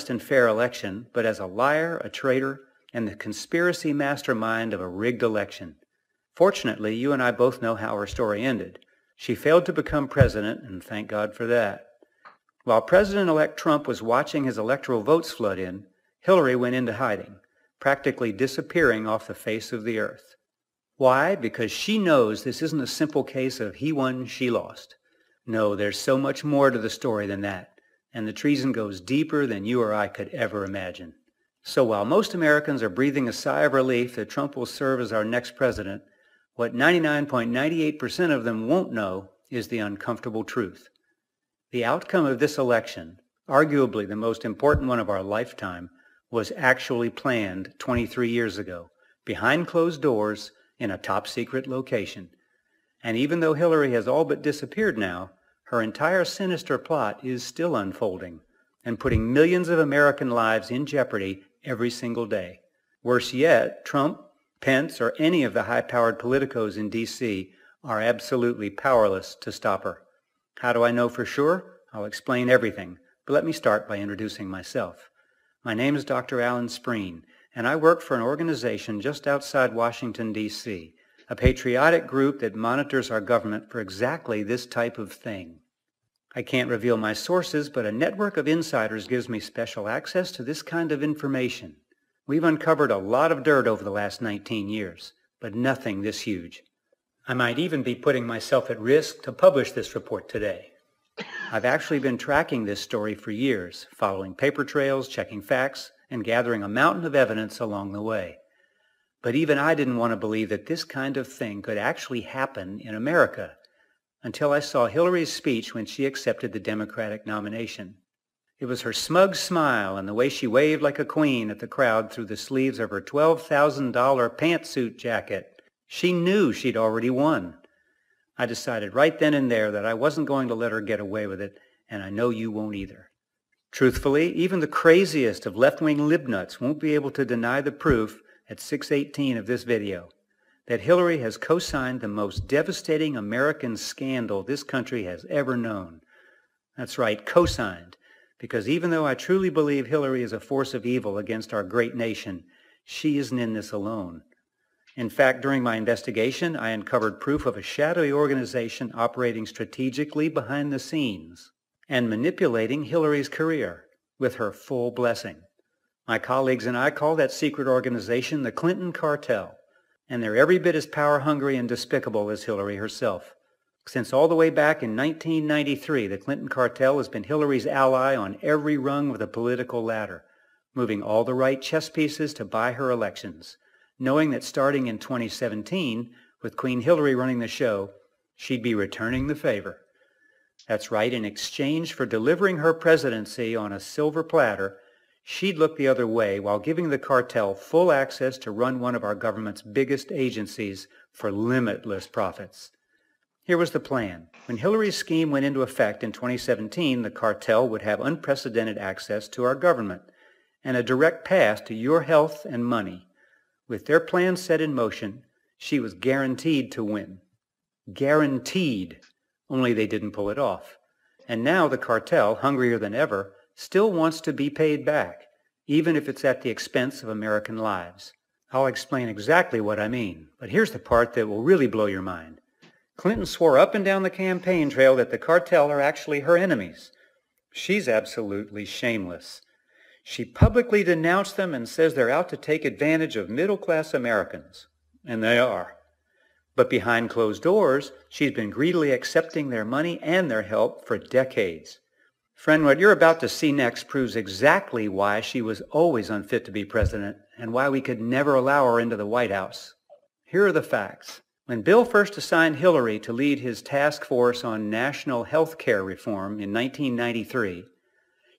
and fair election, but as a liar, a traitor, and the conspiracy mastermind of a rigged election. Fortunately, you and I both know how her story ended. She failed to become president, and thank God for that. While President-elect Trump was watching his electoral votes flood in, Hillary went into hiding, practically disappearing off the face of the earth. Why? Because she knows this isn't a simple case of he won, she lost. No, there's so much more to the story than that, and the treason goes deeper than you or I could ever imagine. So while most Americans are breathing a sigh of relief that Trump will serve as our next president, what 99.98% of them won't know is the uncomfortable truth. The outcome of this election, arguably the most important one of our lifetime, was actually planned 23 years ago, behind closed doors, in a top-secret location. And even though Hillary has all but disappeared now, her entire sinister plot is still unfolding and putting millions of American lives in jeopardy every single day. Worse yet, Trump, Pence, or any of the high-powered politicos in D.C. are absolutely powerless to stop her. How do I know for sure? I'll explain everything, but let me start by introducing myself. My name is Dr. Alan Spreen, and I work for an organization just outside Washington, D.C., a patriotic group that monitors our government for exactly this type of thing. I can't reveal my sources, but a network of insiders gives me special access to this kind of information. We've uncovered a lot of dirt over the last 19 years, but nothing this huge. I might even be putting myself at risk to publish this report today. I've actually been tracking this story for years, following paper trails, checking facts, and gathering a mountain of evidence along the way. But even I didn't want to believe that this kind of thing could actually happen in America until I saw Hillary's speech when she accepted the Democratic nomination. It was her smug smile and the way she waved like a queen at the crowd through the sleeves of her $12,000 pantsuit jacket. She knew she'd already won. I decided right then and there that I wasn't going to let her get away with it, and I know you won't either. Truthfully, even the craziest of left-wing libnuts won't be able to deny the proof at 6:18 of this video that Hillary has co-signed the most devastating American scandal this country has ever known. That's right, co-signed, because even though I truly believe Hillary is a force of evil against our great nation, she isn't in this alone. In fact, during my investigation, I uncovered proof of a shadowy organization operating strategically behind the scenes and manipulating Hillary's career with her full blessing. My colleagues and I call that secret organization the Clinton Cartel, and they're every bit as power-hungry and despicable as Hillary herself. Since all the way back in 1993, the Clinton Cartel has been Hillary's ally on every rung of the political ladder, moving all the right chess pieces to buy her elections, knowing that starting in 2017, with Queen Hillary running the show, she'd be returning the favor. That's right, in exchange for delivering her presidency on a silver platter, she'd look the other way while giving the cartel full access to run one of our government's biggest agencies for limitless profits. Here was the plan. When Hillary's scheme went into effect in 2017, the cartel would have unprecedented access to our government and a direct path to your health and money. With their plan set in motion, she was guaranteed to win. Guaranteed. Only they didn't pull it off. And now the cartel, hungrier than ever, still wants to be paid back, even if it's at the expense of American lives. I'll explain exactly what I mean, but here's the part that will really blow your mind. Clinton swore up and down the campaign trail that the cartel are actually her enemies. She's absolutely shameless. She publicly denounced them and says they're out to take advantage of middle-class Americans. And they are. But behind closed doors, she's been greedily accepting their money and their help for decades. Friend, what you're about to see next proves exactly why she was always unfit to be president and why we could never allow her into the White House. Here are the facts. When Bill first assigned Hillary to lead his task force on national health care reform in 1993,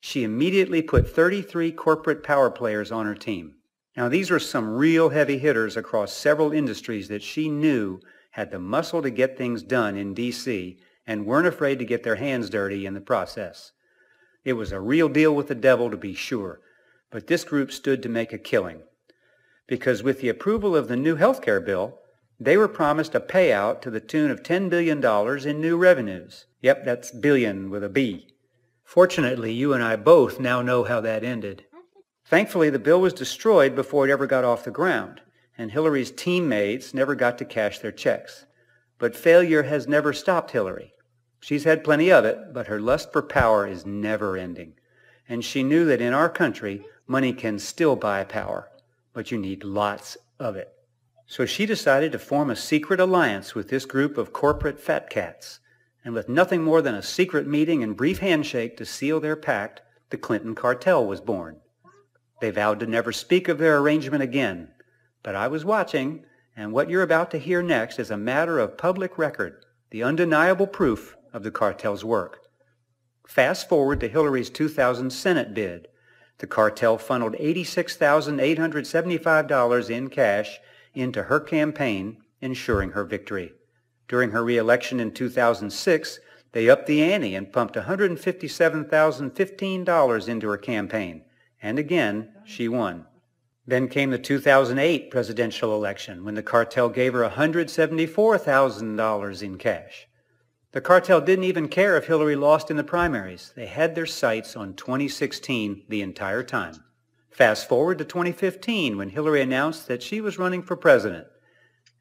she immediately put 33 corporate power players on her team. Now, these were some real heavy hitters across several industries that she knew had the muscle to get things done in D.C. and weren't afraid to get their hands dirty in the process. It was a real deal with the devil, to be sure, but this group stood to make a killing. Because with the approval of the new health care bill, they were promised a payout to the tune of $10 billion in new revenues. Yep, that's billion with a B. Fortunately, you and I both now know how that ended. Thankfully, the bill was destroyed before it ever got off the ground, and Hillary's teammates never got to cash their checks. But failure has never stopped Hillary. She's had plenty of it, but her lust for power is never ending. And she knew that in our country, money can still buy power, but you need lots of it. So she decided to form a secret alliance with this group of corporate fat cats. And with nothing more than a secret meeting and brief handshake to seal their pact, the Clinton cartel was born. They vowed to never speak of their arrangement again. But I was watching, and what you're about to hear next is a matter of public record, the undeniable proof of the cartel's work. Fast forward to Hillary's 2000 Senate bid. The cartel funneled $86,875 in cash into her campaign, ensuring her victory. During her re-election in 2006, they upped the ante and pumped $157,015 into her campaign. And again, she won. Then came the 2008 presidential election, when the cartel gave her $174,000 in cash. The cartel didn't even care if Hillary lost in the primaries. They had their sights on 2016 the entire time. Fast forward to 2015, when Hillary announced that she was running for president.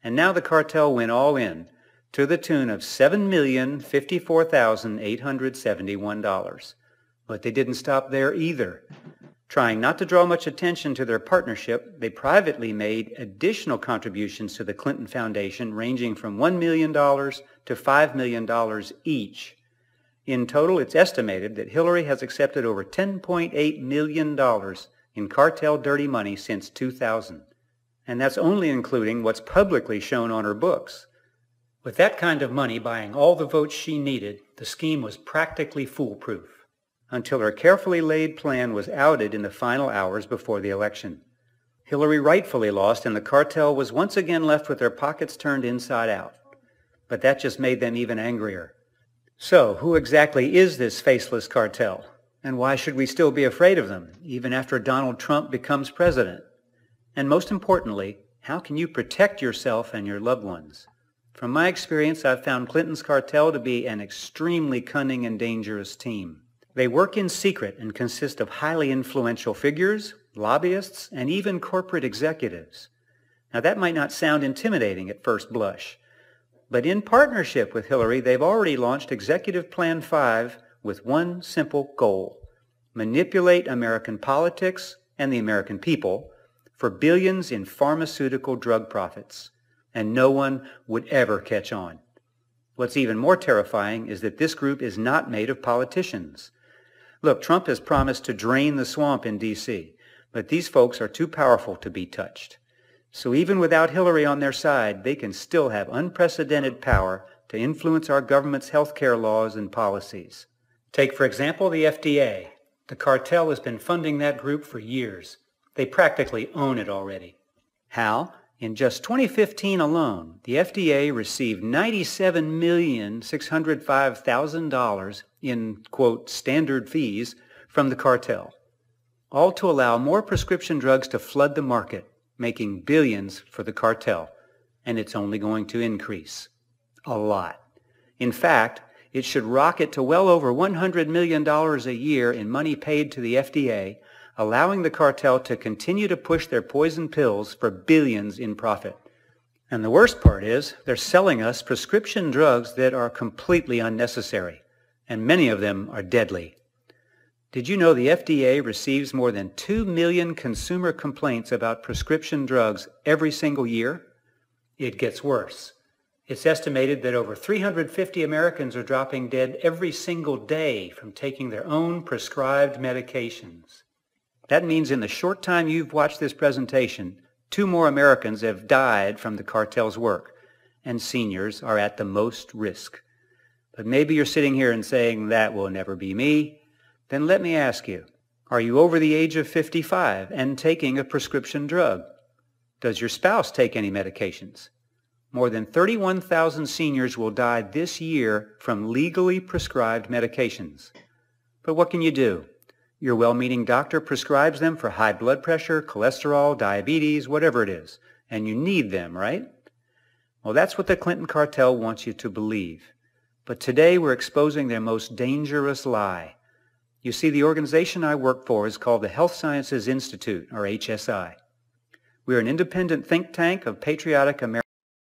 And now the cartel went all in, to the tune of $7,054,871. But they didn't stop there either. Trying not to draw much attention to their partnership, they privately made additional contributions to the Clinton Foundation ranging from $1 million to $5 million each. In total, it's estimated that Hillary has accepted over $10.8 million in cartel dirty money since 2000. And that's only including what's publicly shown on her books. With that kind of money buying all the votes she needed, the scheme was practically foolproof, until her carefully laid plan was outed in the final hours before the election. Hillary rightfully lost, and the cartel was once again left with their pockets turned inside out. But that just made them even angrier. So, who exactly is this faceless cartel? And why should we still be afraid of them, even after Donald Trump becomes president? And most importantly, how can you protect yourself and your loved ones? From my experience, I've found Clinton's cartel to be an extremely cunning and dangerous team. They work in secret and consist of highly influential figures, lobbyists, and even corporate executives. Now that might not sound intimidating at first blush, but in partnership with Hillary, they've already launched Executive Plan 5 with one simple goal: manipulate American politics and the American people for billions in pharmaceutical drug profits. And no one would ever catch on. What's even more terrifying is that this group is not made of politicians. Look, Trump has promised to drain the swamp in D.C., but these folks are too powerful to be touched. So even without Hillary on their side, they can still have unprecedented power to influence our government's health care laws and policies. Take, for example, the FDA. The cartel has been funding that group for years. They practically own it already. How? In just 2015 alone, the FDA received $97,605,000 in, quote, standard fees from the cartel, all to allow more prescription drugs to flood the market, making billions for the cartel, and it's only going to increase. A lot. In fact, it should rocket to well over $100 million a year in money paid to the FDA, allowing the cartel to continue to push their poison pills for billions in profit. And the worst part is, they're selling us prescription drugs that are completely unnecessary, and many of them are deadly. Did you know the FDA receives more than 2 million consumer complaints about prescription drugs every single year? It gets worse. It's estimated that over 350 Americans are dropping dead every single day from taking their own prescribed medications. That means in the short time you've watched this presentation, 2 more Americans have died from the cartel's work, and seniors are at the most risk. But maybe you're sitting here and saying, that will never be me. Then let me ask you, are you over the age of 55 and taking a prescription drug? Does your spouse take any medications? More than 31,000 seniors will die this year from legally prescribed medications. But what can you do? Your well-meaning doctor prescribes them for high blood pressure, cholesterol, diabetes, whatever it is, and you need them, right? Well, that's what the Clinton cartel wants you to believe. But today we're exposing their most dangerous lie. You see, the organization I work for is called the Health Sciences Institute, or HSI. We are an independent think tank of patriotic Americans